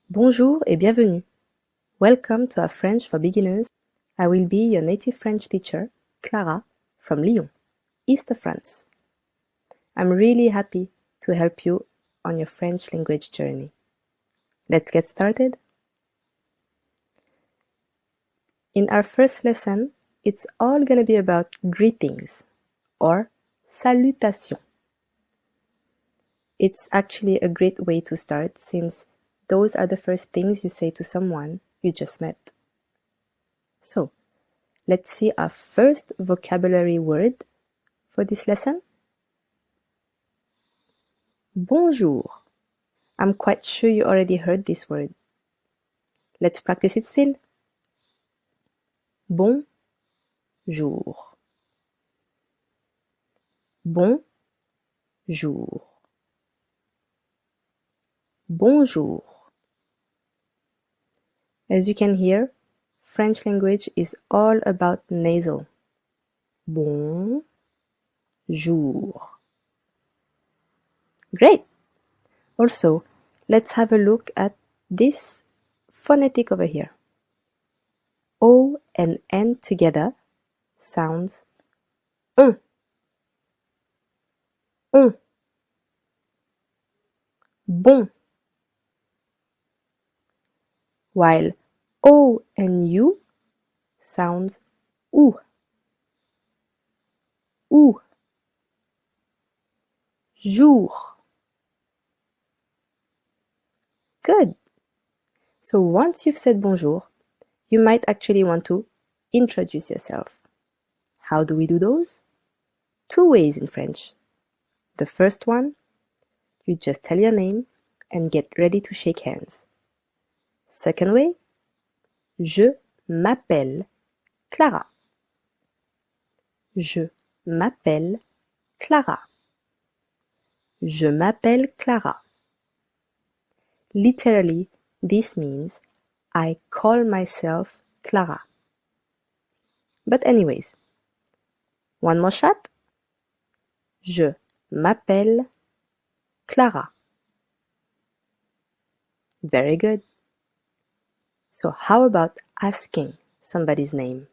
Bonjour et bienvenue. Welcome to our French for Beginners. I will be your native French teacher, Clara, from Lyon, East of France. I'm really happy to help you on your French language journey. Let's get started. In our first lesson, it's all going to be about greetings or salutations. It's actually a great way to start since those are the first things you say to someone you just met. So, let's see our first vocabulary word for this lesson. Bonjour. I'm quite sure you already heard this word. Let's practice it still. Bonjour. Bonjour. Bonjour. As you can hear, French language is all about nasal. Bonjour. Great! Also, let's have a look at this phonetic over here. O and N together sounds un. Bon. While O and U sounds ou. Jour. Good. So once you've said bonjour, you might actually want to introduce yourself. How do we do those? Two ways in French. The first one, you just tell your name and get ready to shake hands. Second way, je m'appelle Clara. Je m'appelle Clara. Je m'appelle Clara. Literally, this means I call myself Clara. But anyways, one more shot. Je m'appelle Clara. Very good. So how about asking somebody's name?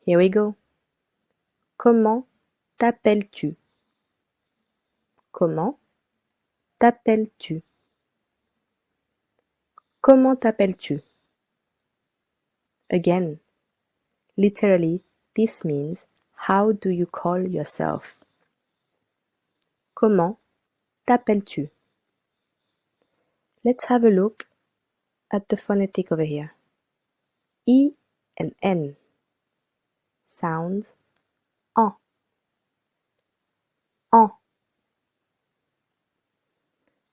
Here we go. Comment t'appelles-tu? Comment t'appelles-tu? Comment t'appelles-tu? Again, literally, this means how do you call yourself? Comment t'appelles-tu? Let's have a look at the phonetic over here. I and N sounds en. En.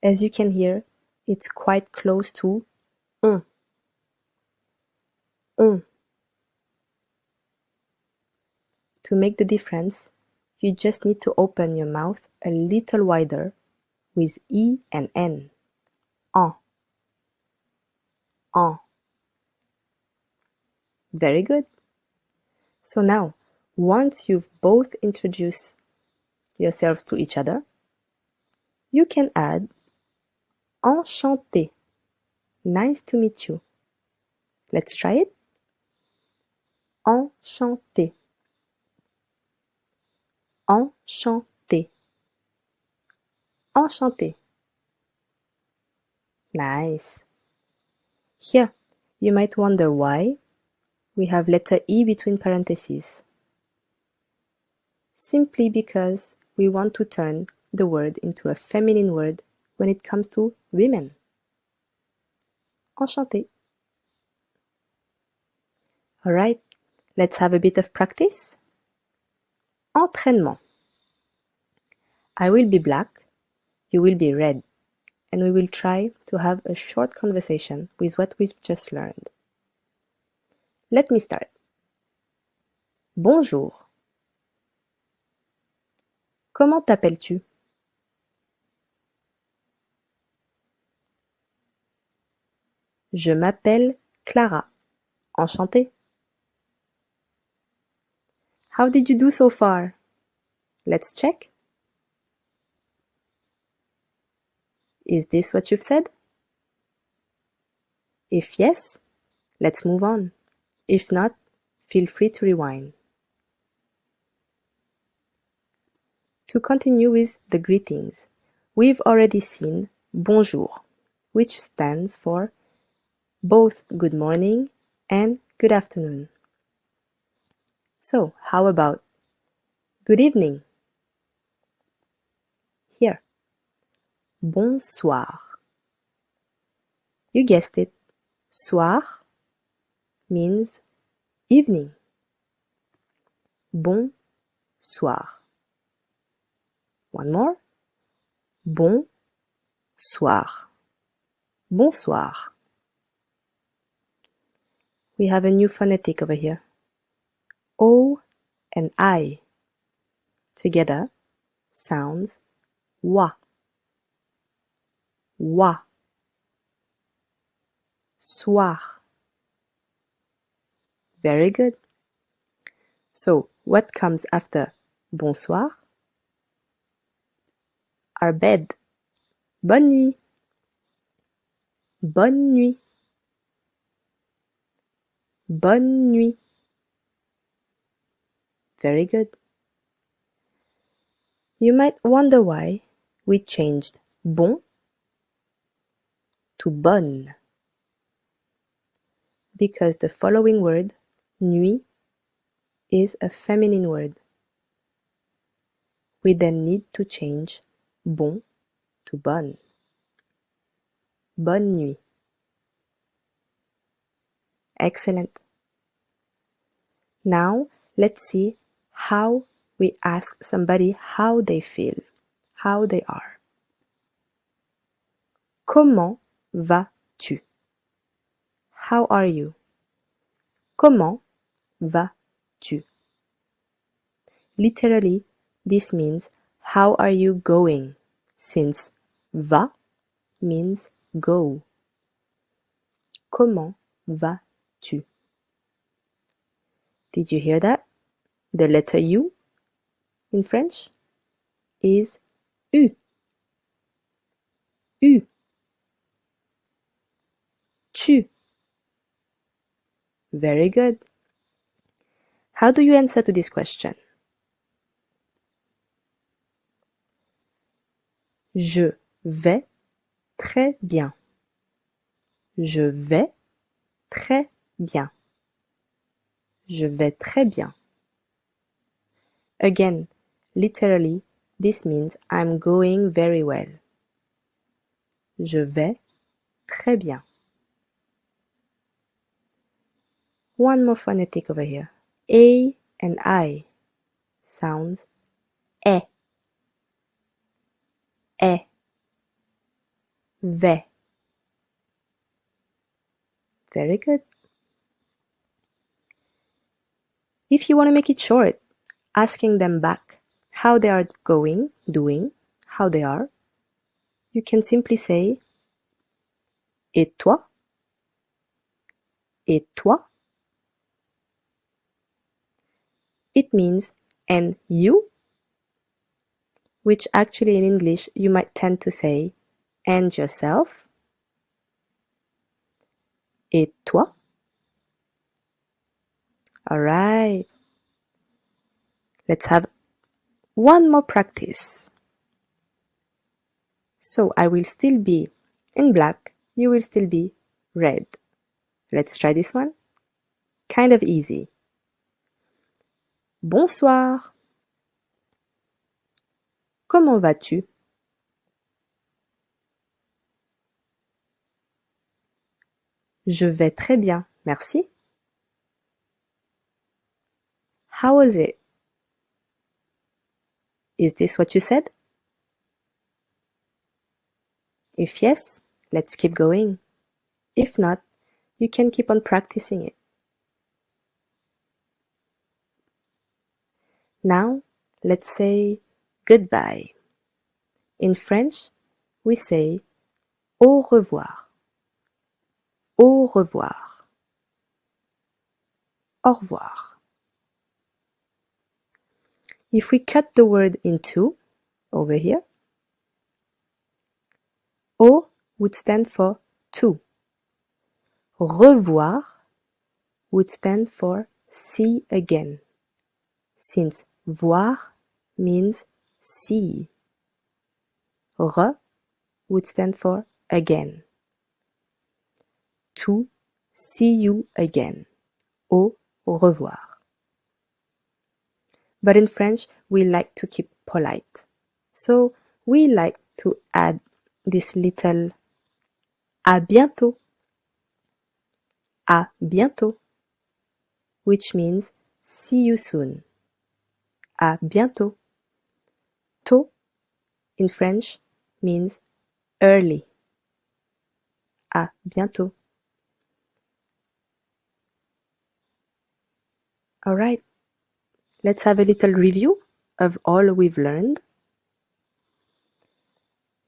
As you can hear, it's quite close to un. Un. To make the difference, you just need to open your mouth a little wider with I and N. En. En. Very good. So now, once you've both introduced yourselves to each other, you can add enchanté. Nice to meet you. Let's try it. Enchanté. Enchanté. Enchanté. Nice. Here, you might wonder why we have letter E between parentheses. Simply because we want to turn the word into a feminine word when it comes to women. Enchanté. Alright, let's have a bit of practice. Entraînement. I will be black, you will be red, and we will try to have a short conversation with what we've just learned. Let me start. Bonjour. Comment t'appelles-tu? Je m'appelle Clara. Enchantée. How did you do so far? Let's check. Is this what you've said? If yes, let's move on. If not, feel free to rewind. To continue with the greetings, we've already seen bonjour, which stands for both good morning and good afternoon. So, how about good evening? Here. Bonsoir. You guessed it. Soir means evening. Bonsoir. One more. Bonsoir. Bonsoir. We have a new phonetic over here. O and I together sounds wa. Wa. Soir. Very good. So, what comes after bonsoir? Our bed. Bonne nuit. Bonne nuit. Bonne nuit. Very good. You might wonder why we changed bon to bonne. Because the following word, nuit, is a feminine word. We then need to change bon to bonne. Bonne nuit. Excellent. Now, let's see how we ask somebody how they feel, how they are. Comment vas-tu? How are you? Comment vas-tu? Literally, this means how are you going, since va means go. Comment vas-tu? Did you hear that? The letter U in French is U. U. Tu. Very good. How do you answer to this question? Je vais très bien. Je vais très bien. Je vais très bien. Again, literally, this means I'm going very well. Je vais très bien. One more phonetic over here. A and I sounds eh. Eh. Vais. Very good. If you want to make it short, asking them back how they are doing, how they are, you can simply say et toi? Et toi? It means and you, which actually in English you might tend to say and yourself. Et toi? Alright. Let's have one more practice. So I will still be in black, you will still be red. Let's try this one. Kind of easy. Bonsoir. Comment vas-tu? Je vais très bien, merci. How was it? Is this what you said? If yes, let's keep going. If not, you can keep on practicing it. Now, let's say goodbye. In French, we say au revoir. Au revoir. Au revoir. If we cut the word in two, over here, au would stand for two. Revoir would stand for see again, since voir means see. Re would stand for again. To see you again. Au revoir. But in French, we like to keep polite. So we like to add this little à bientôt. À bientôt, which means see you soon. À bientôt. Tôt in French means early. À bientôt. All right, let's have a little review of all we've learned.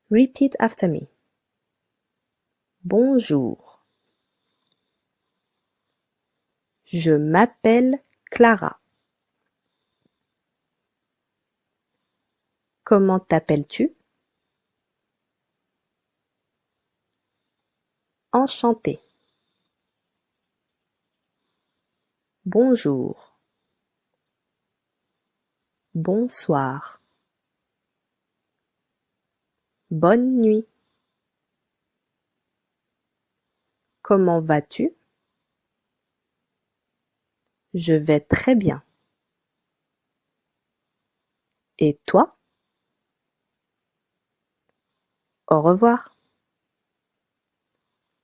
Repeat after me. Bonjour. Je m'appelle Clara. Comment t'appelles-tu? Enchanté. Bonjour. Bonsoir. Bonne nuit. Comment vas-tu? Je vais très bien. Et toi? Au revoir.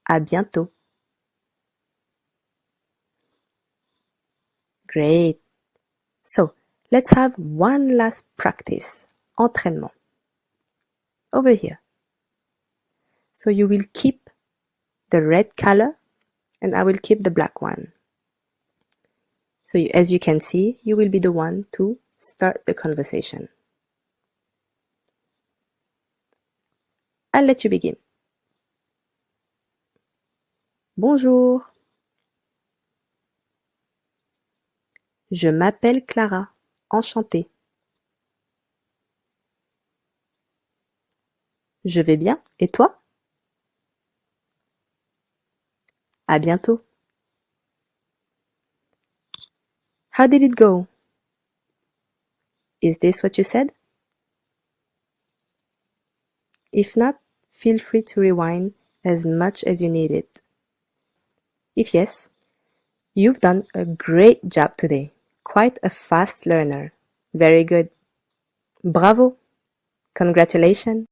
À bientôt. Great. So, let's have one last practice. Entraînement. Over here. So you will keep the red color and I will keep the black one. So as you can see, you will be the one to start the conversation. I'll let you begin. Bonjour. Je m'appelle Clara. Enchantée. Je vais bien. Et toi? À bientôt. How did it go? Is this what you said? If not, feel free to rewind as much as you need it. If yes, you've done a great job today. Quite a fast learner. Very good. Bravo. Congratulations.